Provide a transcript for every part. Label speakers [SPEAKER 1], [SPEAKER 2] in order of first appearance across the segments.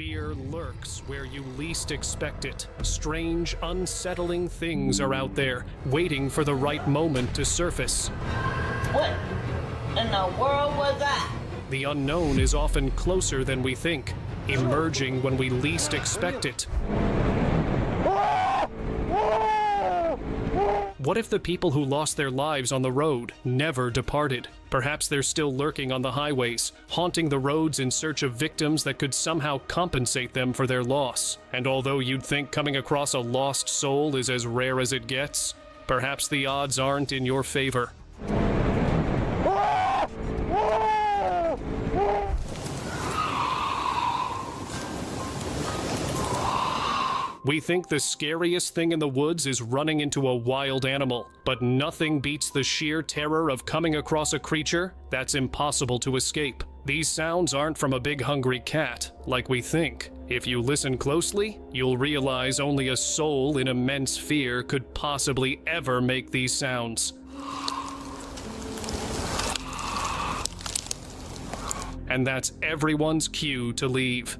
[SPEAKER 1] Fear lurks where you least expect it. Strange, unsettling things are out there, waiting for the right moment to surface.
[SPEAKER 2] What in the world was that?
[SPEAKER 1] The unknown is often closer than we think, emerging when we least expect it. What if the people who lost their lives on the road never departed? Perhaps they're still lurking on the highways, haunting the roads in search of victims that could somehow compensate them for their loss. And although you'd think coming across a lost soul is as rare as it gets, perhaps the odds aren't in your favor. We think the scariest thing in the woods is running into a wild animal, but nothing beats the sheer terror of coming across a creature that's impossible to escape. These sounds aren't from a big hungry cat, like we think. If you listen closely, you'll realize only a soul in immense fear could possibly ever make these sounds. And that's everyone's cue to leave.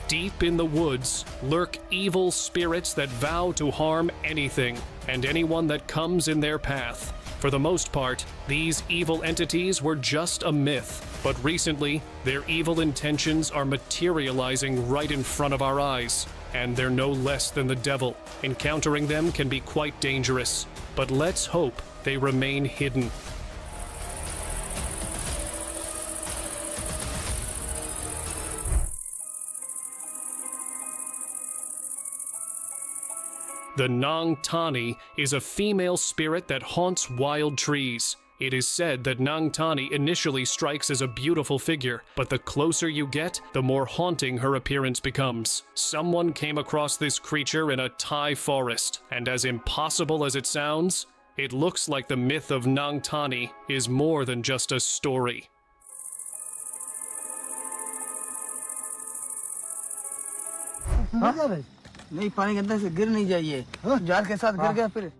[SPEAKER 1] Deep in the woods lurk evil spirits that vow to harm anything and anyone that comes in their path. For the most part, these evil entities were just a myth, but recently, their evil intentions are materializing right in front of our eyes, and they're no less than the devil. Encountering them can be quite dangerous, but let's hope they remain hidden. The Nang Tani is a female spirit that haunts wild trees. It is said that Nang Tani initially strikes as a beautiful figure, but the closer you get, the more haunting her appearance becomes. Someone came across this creature in a Thai forest, and as impossible as it sounds, it looks like the myth of Nang Tani is more than just a story.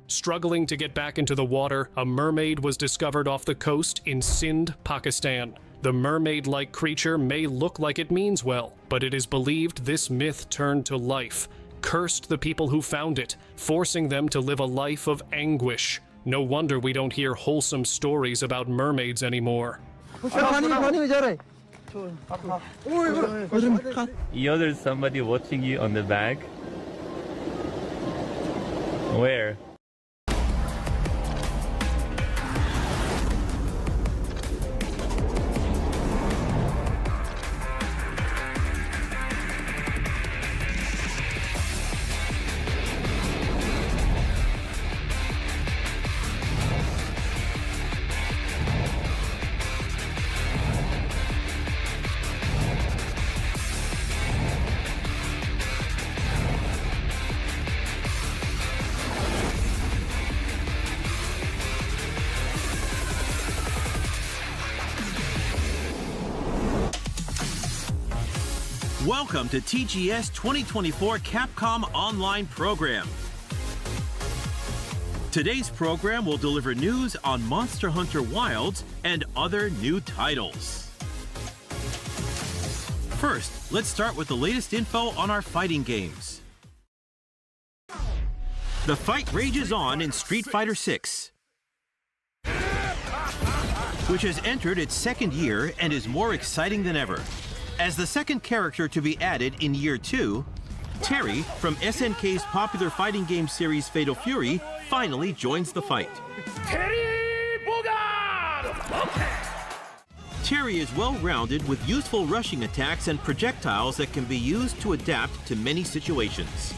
[SPEAKER 1] Struggling to get back into the water, a mermaid was discovered off the coast in Sindh, Pakistan. The mermaid-like creature may look like it means well, but it is believed this myth turned to life, cursed the people who found it, forcing them to live a life of anguish. No wonder we don't hear wholesome stories about mermaids anymore.
[SPEAKER 3] There's somebody watching you on the back. Where?
[SPEAKER 4] Welcome to TGS 2024 Capcom Online program. Today's program will deliver news on Monster Hunter Wilds and other new titles. First, let's start with the latest info on our fighting games. The fight rages on in Street Fighter VI, which has entered its second year and is more exciting than ever. As the second character to be added in Year 2, Terry from SNK's popular fighting game series Fatal Fury finally joins the fight. Terry is well-rounded with useful rushing attacks and projectiles that can be used to adapt to many situations.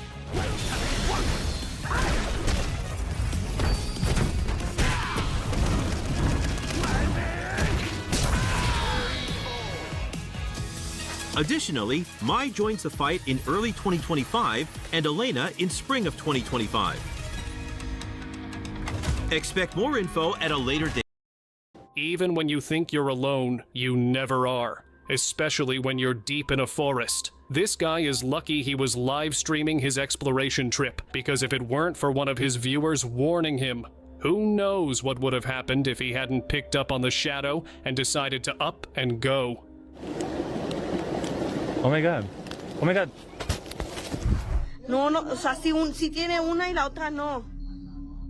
[SPEAKER 4] Additionally, Mai joins the fight in early 2025 and Elena in spring of 2025. Expect more info at a later date.
[SPEAKER 1] Even when you think you're alone, you never are. Especially when you're deep in a forest. This guy is lucky he was live streaming his exploration trip, because if it weren't for one of his viewers warning him, who knows what would have happened if he hadn't picked up on the shadow and decided to up and go.
[SPEAKER 3] Oh my god. Oh my god.
[SPEAKER 5] No, o sea, si tiene una y la otra no.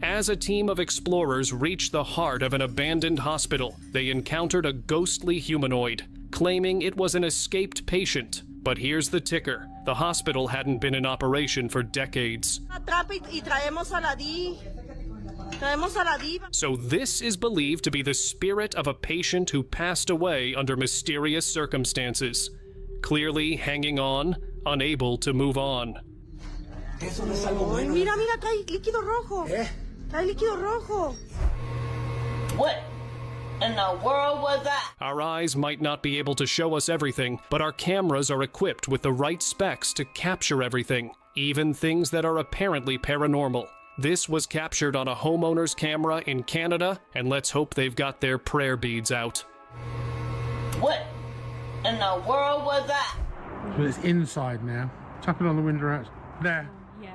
[SPEAKER 1] As a team of explorers reached the heart of an abandoned hospital, they encountered a ghostly humanoid, claiming it was an escaped patient. But here's the ticker. The hospital hadn't been in operation for decades. So this is believed to be the spirit of a patient who passed away under mysterious circumstances. Clearly hanging on, unable to move on.
[SPEAKER 5] Ay, mira, trae líquido rojo. Trae líquido rojo.
[SPEAKER 2] What in the world was that?
[SPEAKER 1] Our eyes might not be able to show us everything, but our cameras are equipped with the right specs to capture everything, even things that are apparently paranormal. This was captured on a homeowner's camera in Canada, and let's hope they've got their prayer beads out.
[SPEAKER 2] What in the world was that?
[SPEAKER 6] But it's inside now. Tap it on the window out. There.
[SPEAKER 7] Yeah.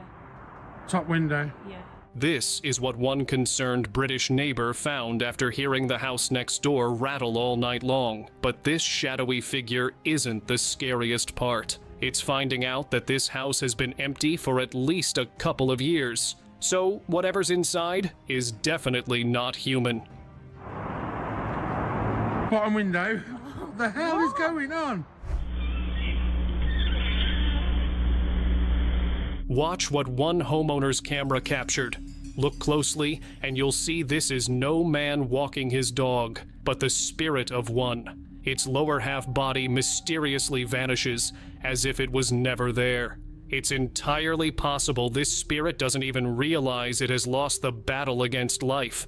[SPEAKER 6] Top window.
[SPEAKER 7] Yeah.
[SPEAKER 1] This is what one concerned British neighbor found after hearing the house next door rattle all night long. But this shadowy figure isn't the scariest part. It's finding out that this house has been empty for at least a couple of years. So whatever's inside is definitely not human.
[SPEAKER 6] Bottom window. What the hell is going on?
[SPEAKER 1] Watch what one homeowner's camera captured. Look closely, and you'll see this is no man walking his dog, but the spirit of one. Its lower half body mysteriously vanishes, as if it was never there. It's entirely possible this spirit doesn't even realize it has lost the battle against life.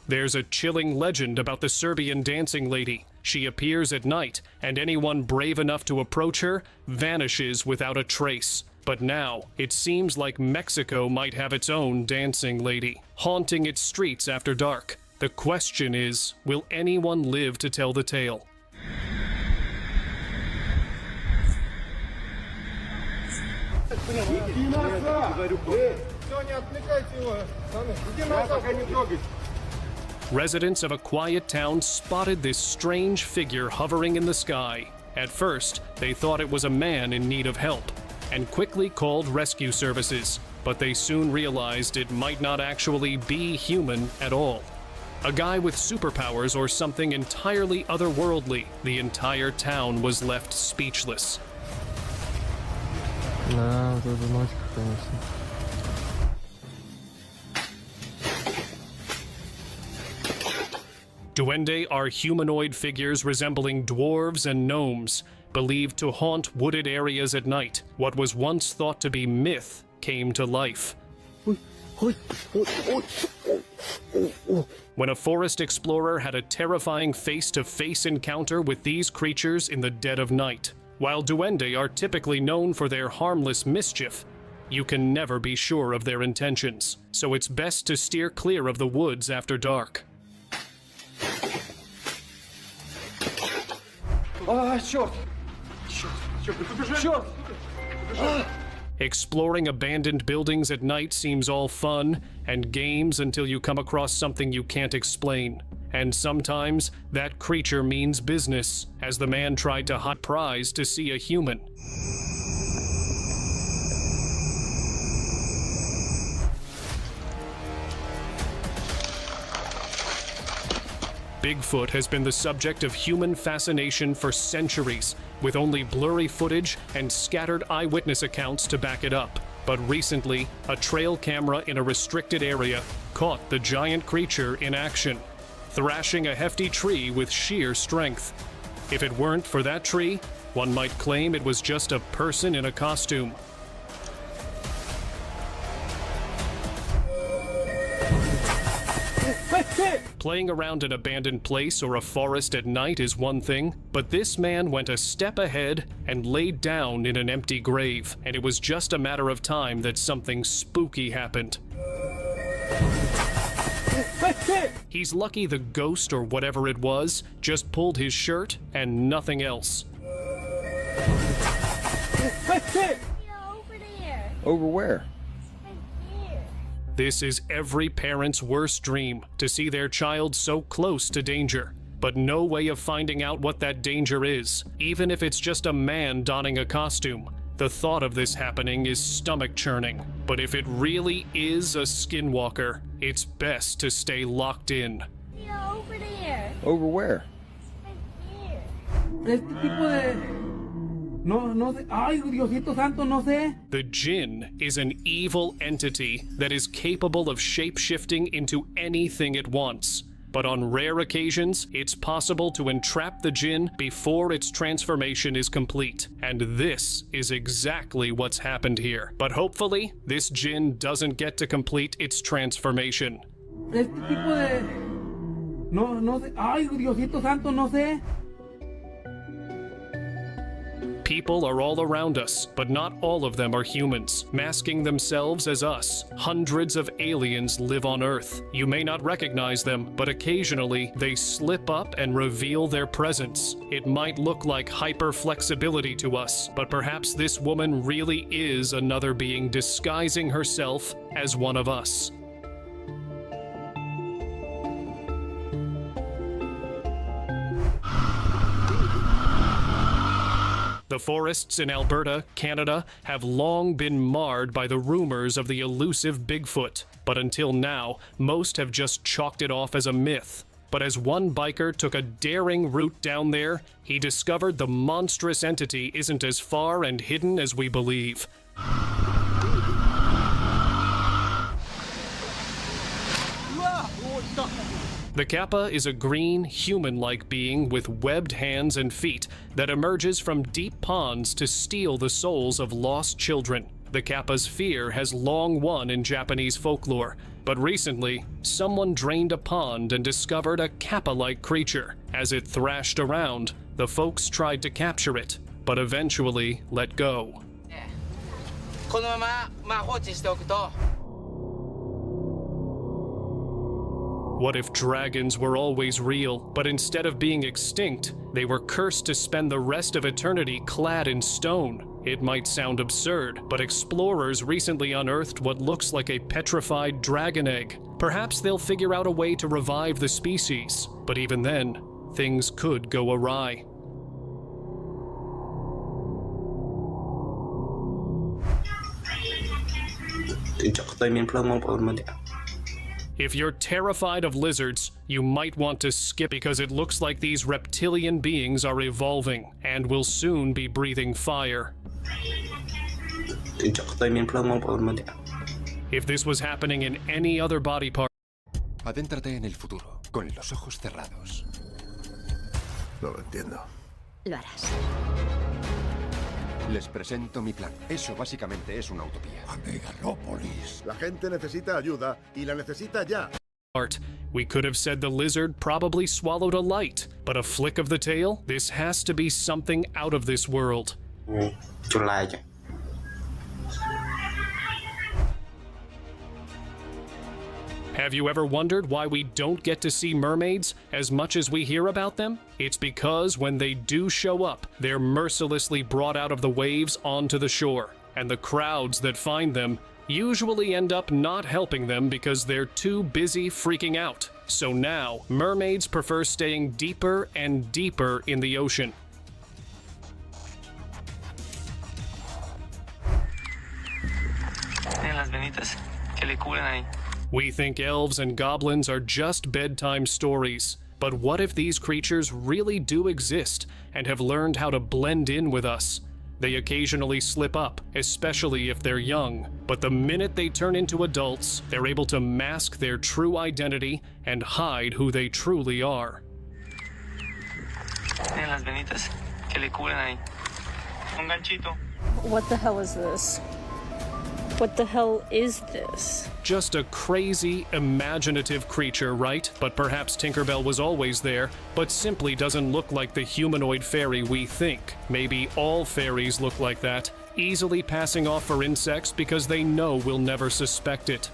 [SPEAKER 1] There's a chilling legend about the Serbian dancing lady. She appears at night, and anyone brave enough to approach her vanishes without a trace. But now, it seems like Mexico might have its own dancing lady, haunting its streets after dark. The question is, will anyone live to tell the tale? Residents of a quiet town spotted this strange figure hovering in the sky. At first, they thought it was a man in need of help, and quickly called rescue services, but they soon realized it might not actually be human at all. A guy with superpowers or something entirely otherworldly. The entire town was left speechless.
[SPEAKER 8] Да, это ночь, конечно.
[SPEAKER 1] Duende are humanoid figures resembling dwarves and gnomes, believed to haunt wooded areas at night. What was once thought to be myth came to life. When a forest explorer had a terrifying face-to-face encounter with these creatures in the dead of night. While duende are typically known for their harmless mischief, you can never be sure of their intentions, so it's best to steer clear of the woods after dark. Exploring abandoned buildings at night seems all fun and games until you come across something you can't explain. And sometimes that creature means business, as the man tried to hot prize to see a human. Bigfoot has been the subject of human fascination for centuries, with only blurry footage and scattered eyewitness accounts to back it up. But recently, a trail camera in a restricted area caught the giant creature in action, thrashing a hefty tree with sheer strength. If it weren't for that tree, one might claim it was just a person in a costume. Playing around an abandoned place or a forest at night is one thing, but this man went a step ahead and laid down in an empty grave, and it was just a matter of time that something spooky happened. He's lucky the ghost or whatever it was just pulled his shirt and nothing else.
[SPEAKER 2] Over there.
[SPEAKER 7] Over where?
[SPEAKER 2] Right here.
[SPEAKER 1] This is every parent's worst dream, to see their child so close to danger, but no way of finding out what that danger is, even if it's just a man donning a costume. The thought of this happening is stomach-churning, but if it really is a skinwalker, it's best to stay locked in.
[SPEAKER 2] Over there.
[SPEAKER 7] Over where?
[SPEAKER 2] Right here.
[SPEAKER 9] Este tipo de... No sé. Ay, Diosito Santo, no sé.
[SPEAKER 1] The Jinn is an evil entity that is capable of shape-shifting into anything it wants. But on rare occasions, it's possible to entrap the Jinn before its transformation is complete. And this is exactly what's happened here. But hopefully, this Jinn doesn't get to complete its transformation.
[SPEAKER 9] Este tipo de... No sé. Ay, Diosito Santo, no sé.
[SPEAKER 1] People are all around us, but not all of them are humans, masking themselves as us. Hundreds of aliens live on Earth. You may not recognize them, but occasionally they slip up and reveal their presence. It might look like hyper-flexibility to us, but perhaps this woman really is another being disguising herself as one of us. The forests in Alberta, Canada, have long been marred by the rumors of the elusive Bigfoot, but until now, most have just chalked it off as a myth. But as one biker took a daring route down there, he discovered the monstrous entity isn't as far and hidden as we believe. The Kappa is a green, human-like being with webbed hands and feet that emerges from deep ponds to steal the souls of lost children. The Kappa's fear has long won in Japanese folklore, but recently, someone drained a pond and discovered a Kappa-like creature. As it thrashed around, the folks tried to capture it, but eventually let go. What if dragons were always real, but instead of being extinct, they were cursed to spend the rest of eternity clad in stone? It might sound absurd, but explorers recently unearthed what looks like a petrified dragon egg. Perhaps they'll figure out a way to revive the species, but even then, things could go awry. If you're terrified of lizards, you might want to skip because it looks like these reptilian beings are evolving and will soon be breathing fire. If this was happening in any other body part,
[SPEAKER 10] Adéntrate en el futuro, con los ojos cerrados.
[SPEAKER 7] No lo entiendo.
[SPEAKER 5] Lo harás.
[SPEAKER 10] Les presento mi plan. Eso básicamente es una utopía.
[SPEAKER 7] A Megalópolis. La gente necesita ayuda y la necesita ya.
[SPEAKER 1] we could have said the lizard probably swallowed a light, but a flick of the tail? This has to be something out of this world. Have you ever wondered why we don't get to see mermaids as much as we hear about them? It's because when they do show up, they're mercilessly brought out of the waves onto the shore, and the crowds that find them usually end up not helping them because they're too busy freaking out. So now, mermaids prefer staying deeper and deeper in the ocean. We think elves and goblins are just bedtime stories. But what if these creatures really do exist and have learned how to blend in with us? They occasionally slip up, especially if they're young. But the minute they turn into adults, they're able to mask their true identity and hide who they truly are.
[SPEAKER 11] What the hell is this? What the hell is this?
[SPEAKER 1] Just a crazy, imaginative creature, right? But perhaps Tinkerbell was always there, but simply doesn't look like the humanoid fairy we think. Maybe all fairies look like that, easily passing off for insects because they know we'll never suspect it.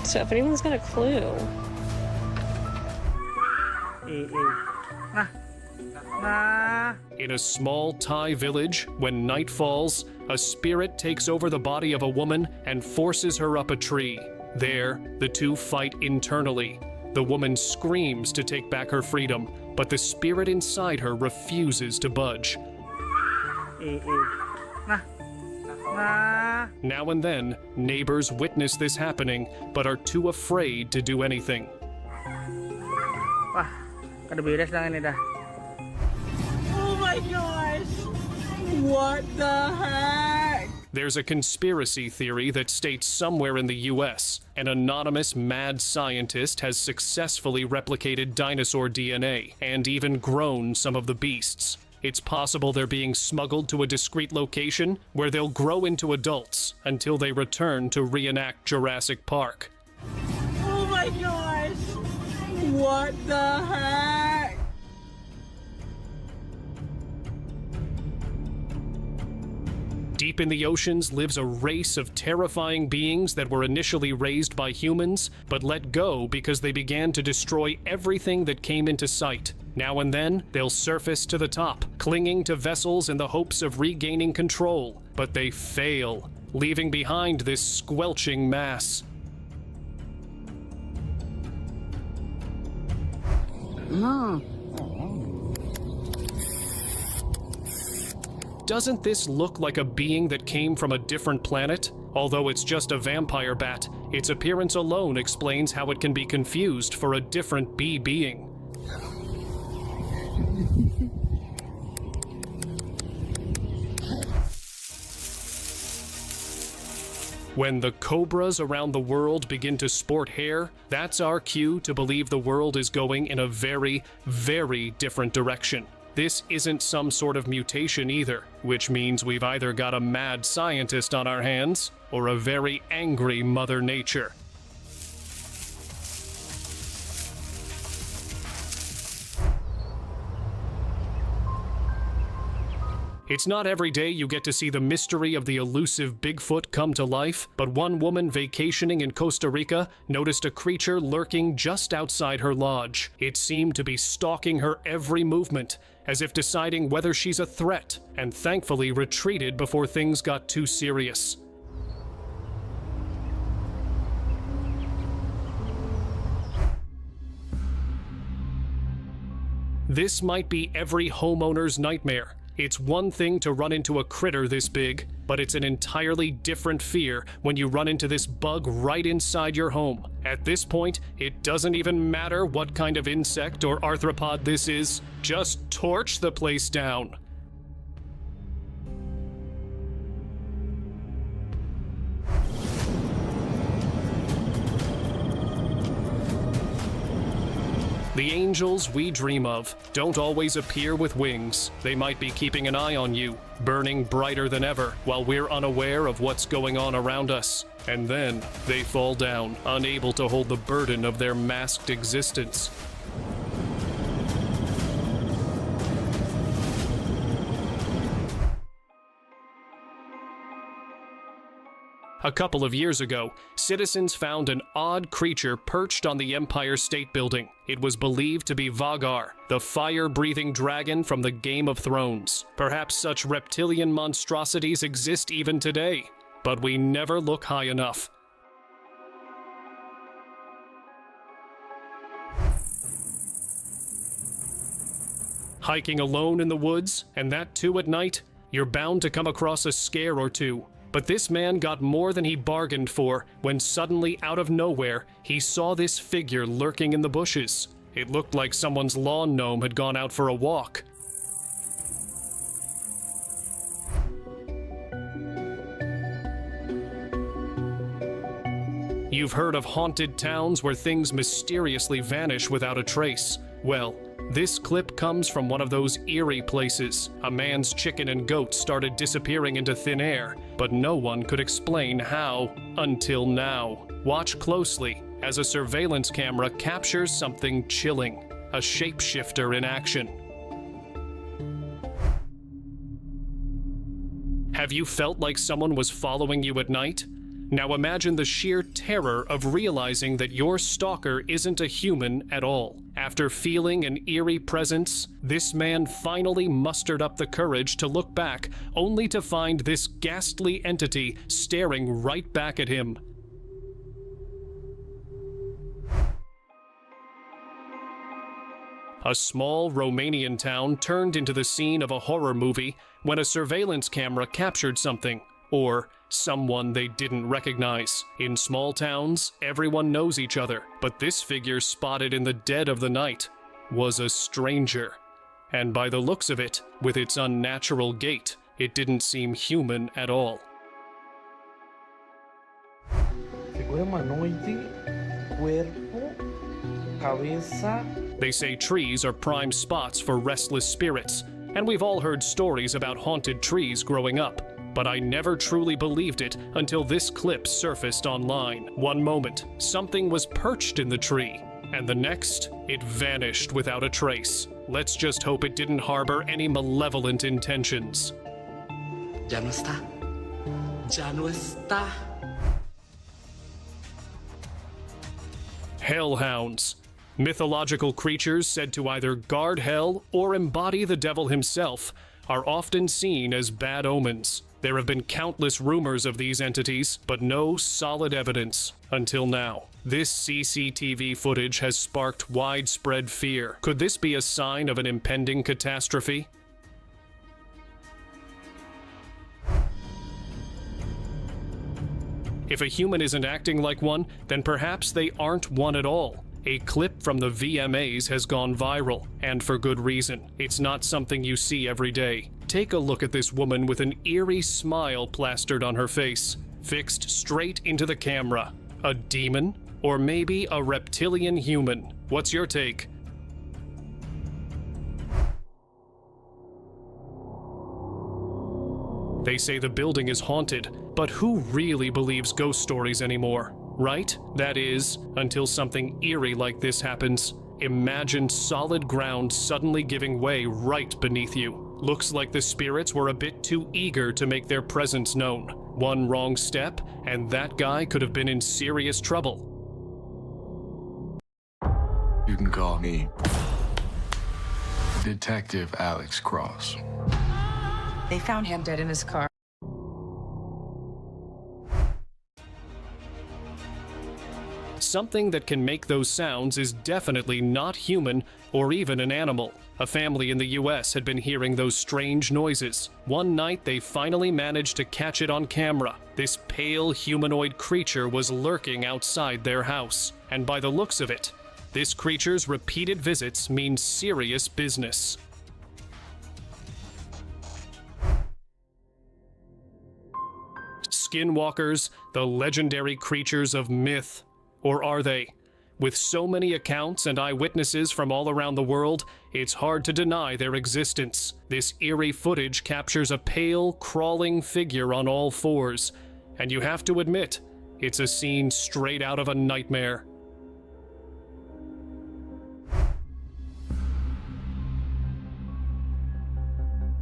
[SPEAKER 11] So if anyone's got a clue.
[SPEAKER 1] In a small Thai village, when night falls, a spirit takes over the body of a woman and forces her up a tree. There, the two fight internally. The woman screams to take back her freedom, but the spirit inside her refuses to budge. Now and then, neighbors witness this happening, but are too afraid to do anything.
[SPEAKER 2] Oh my gosh! What the heck?
[SPEAKER 1] There's a conspiracy theory that states somewhere in the US, an anonymous mad scientist has successfully replicated dinosaur DNA and even grown some of the beasts. It's possible they're being smuggled to a discreet location where they'll grow into adults until they return to reenact Jurassic Park.
[SPEAKER 2] Oh my gosh! What the heck?
[SPEAKER 1] Deep in the oceans lives a race of terrifying beings that were initially raised by humans, but let go because they began to destroy everything that came into sight. Now and then, they'll surface to the top, clinging to vessels in the hopes of regaining control, but they fail, leaving behind this squelching mass. Doesn't this look like a being that came from a different planet? Although it's just a vampire bat, its appearance alone explains how it can be confused for a different bee being. When the cobras around the world begin to sport hair, that's our cue to believe the world is going in a very, very different direction. This isn't some sort of mutation either, which means we've either got a mad scientist on our hands or a very angry Mother Nature. It's not every day you get to see the mystery of the elusive Bigfoot come to life, but one woman vacationing in Costa Rica noticed a creature lurking just outside her lodge. It seemed to be stalking her every movement, as if deciding whether she's a threat, and thankfully retreated before things got too serious. This might be every homeowner's nightmare. It's one thing to run into a critter this big, but it's an entirely different fear when you run into this bug right inside your home. At this point, it doesn't even matter what kind of insect or arthropod this is, just torch the place down. The angels we dream of don't always appear with wings. They might be keeping an eye on you, burning brighter than ever, while we're unaware of what's going on around us. And then they fall down, unable to hold the burden of their masked existence. A couple of years ago, citizens found an odd creature perched on the Empire State Building. It was believed to be Vagar, the fire-breathing dragon from the Game of Thrones. Perhaps such reptilian monstrosities exist even today, but we never look high enough. Hiking alone in the woods, and that too at night, you're bound to come across a scare or two. But this man got more than he bargained for when suddenly, out of nowhere, he saw this figure lurking in the bushes. It looked like someone's lawn gnome had gone out for a walk. You've heard of haunted towns where things mysteriously vanish without a trace. Well, this clip comes from one of those eerie places. A man's chicken and goat started disappearing into thin air, but no one could explain how until now. Watch closely as a surveillance camera captures something chilling, a shapeshifter in action. Have you felt like someone was following you at night? Now imagine the sheer terror of realizing that your stalker isn't a human at all. After feeling an eerie presence, this man finally mustered up the courage to look back, only to find this ghastly entity staring right back at him. A small Romanian town turned into the scene of a horror movie when a surveillance camera captured something, or someone they didn't recognize. In small towns, everyone knows each other, but this figure spotted in the dead of the night was a stranger. And by the looks of it, with its unnatural gait, it didn't seem human at all. They say trees are prime spots for restless spirits, and we've all heard stories about haunted trees growing up. But I never truly believed it until this clip surfaced online. One moment, something was perched in the tree, and the next, it vanished without a trace. Let's just hope it didn't harbor any malevolent intentions.
[SPEAKER 12] Ya no está. Ya no está.
[SPEAKER 1] Hellhounds. Mythological creatures said to either guard hell or embody the devil himself are often seen as bad omens. There have been countless rumors of these entities, but no solid evidence until now. This CCTV footage has sparked widespread fear. Could this be a sign of an impending catastrophe? If a human isn't acting like one, then perhaps they aren't one at all. A clip from the VMAs has gone viral, and for good reason. It's not something you see every day. Take a look at this woman with an eerie smile plastered on her face, fixed straight into the camera. A demon? Or maybe a reptilian human? What's your take? They say the building is haunted, but who really believes ghost stories anymore? Right? That is, until something eerie like this happens. Imagine solid ground suddenly giving way right beneath you. Looks like the spirits were a bit too eager to make their presence known. One wrong step, and that guy could have been in serious trouble.
[SPEAKER 13] You can call me Detective Alex Cross.
[SPEAKER 14] They found him dead in his car.
[SPEAKER 1] Something that can make those sounds is definitely not human or even an animal. A family in the US had been hearing those strange noises. One night they finally managed to catch it on camera. This pale humanoid creature was lurking outside their house. And by the looks of it, this creature's repeated visits mean serious business. Skinwalkers, the legendary creatures of myth. Or are they? With so many accounts and eyewitnesses from all around the world, it's hard to deny their existence. This eerie footage captures a pale, crawling figure on all fours, and you have to admit, it's a scene straight out of a nightmare.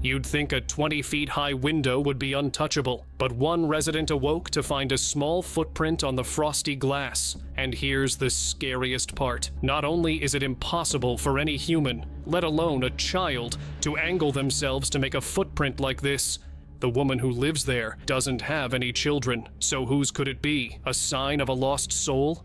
[SPEAKER 1] You'd think a 20-feet-high window would be untouchable, but one resident awoke to find a small footprint on the frosty glass. And here's the scariest part. Not only is it impossible for any human, let alone a child, to angle themselves to make a footprint like this, the woman who lives there doesn't have any children. So whose could it be? A sign of a lost soul?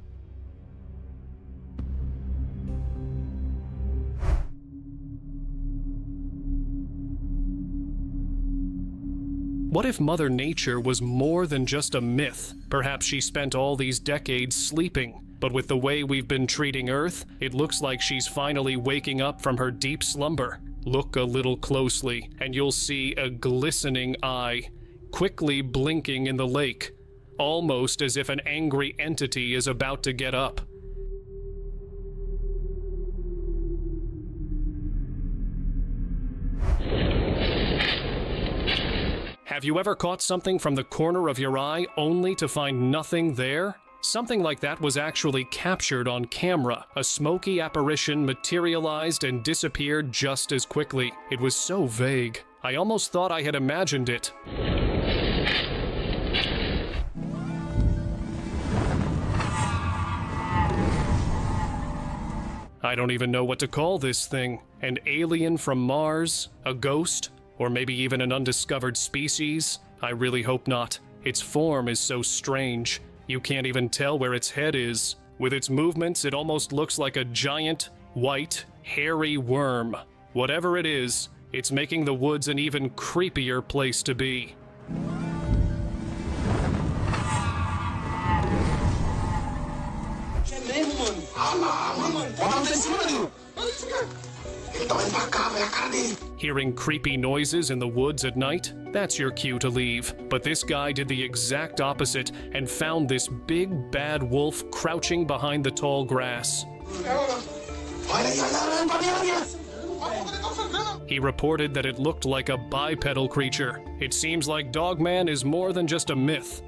[SPEAKER 1] What if Mother Nature was more than just a myth? Perhaps she spent all these decades sleeping, but with the way we've been treating Earth, it looks like she's finally waking up from her deep slumber. Look a little closely, and you'll see a glistening eye, quickly blinking in the lake, almost as if an angry entity is about to get up. Have you ever caught something from the corner of your eye only to find nothing there? Something like that was actually captured on camera. A smoky apparition materialized and disappeared just as quickly. It was so vague. I almost thought I had imagined it. I don't even know what to call this thing. An alien from Mars? A ghost? Or maybe even an undiscovered species? I really hope not. Its form is so strange. You can't even tell where its head is. With its movements, it almost looks like a giant, white, hairy worm. Whatever it is, it's making the woods an even creepier place to be. Hearing creepy noises in the woods at night? That's your cue to leave. But this guy did the exact opposite and found this big bad wolf crouching behind the tall grass. He reported that it looked like a bipedal creature. It seems like Dogman is more than just a myth.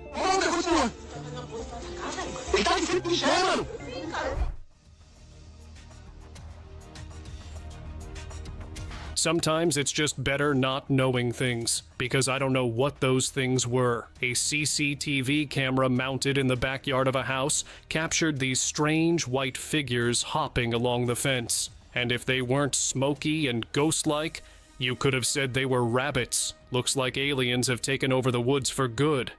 [SPEAKER 1] Sometimes it's just better not knowing things, because I don't know what those things were. A CCTV camera mounted in the backyard of a house captured these strange white figures hopping along the fence. And if they weren't smoky and ghost-like, you could have said they were rabbits. Looks like aliens have taken over the woods for good.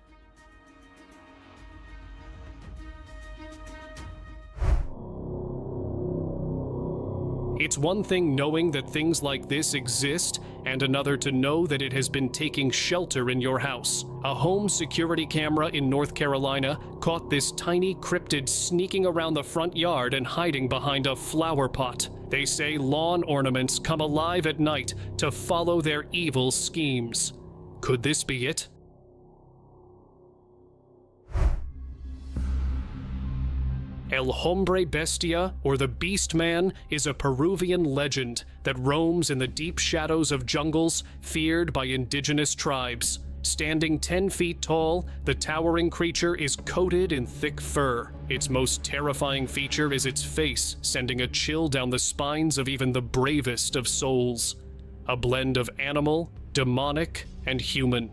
[SPEAKER 1] It's one thing knowing that things like this exist, and another to know that it has been taking shelter in your house. A home security camera in North Carolina caught this tiny cryptid sneaking around the front yard and hiding behind a flower pot. They say lawn ornaments come alive at night to follow their evil schemes. Could this be it? El Hombre Bestia, or the Beast Man, is a Peruvian legend that roams in the deep shadows of jungles feared by indigenous tribes. Standing 10 feet tall, the towering creature is coated in thick fur. Its most terrifying feature is its face, sending a chill down the spines of even the bravest of souls. A blend of animal, demonic, and human.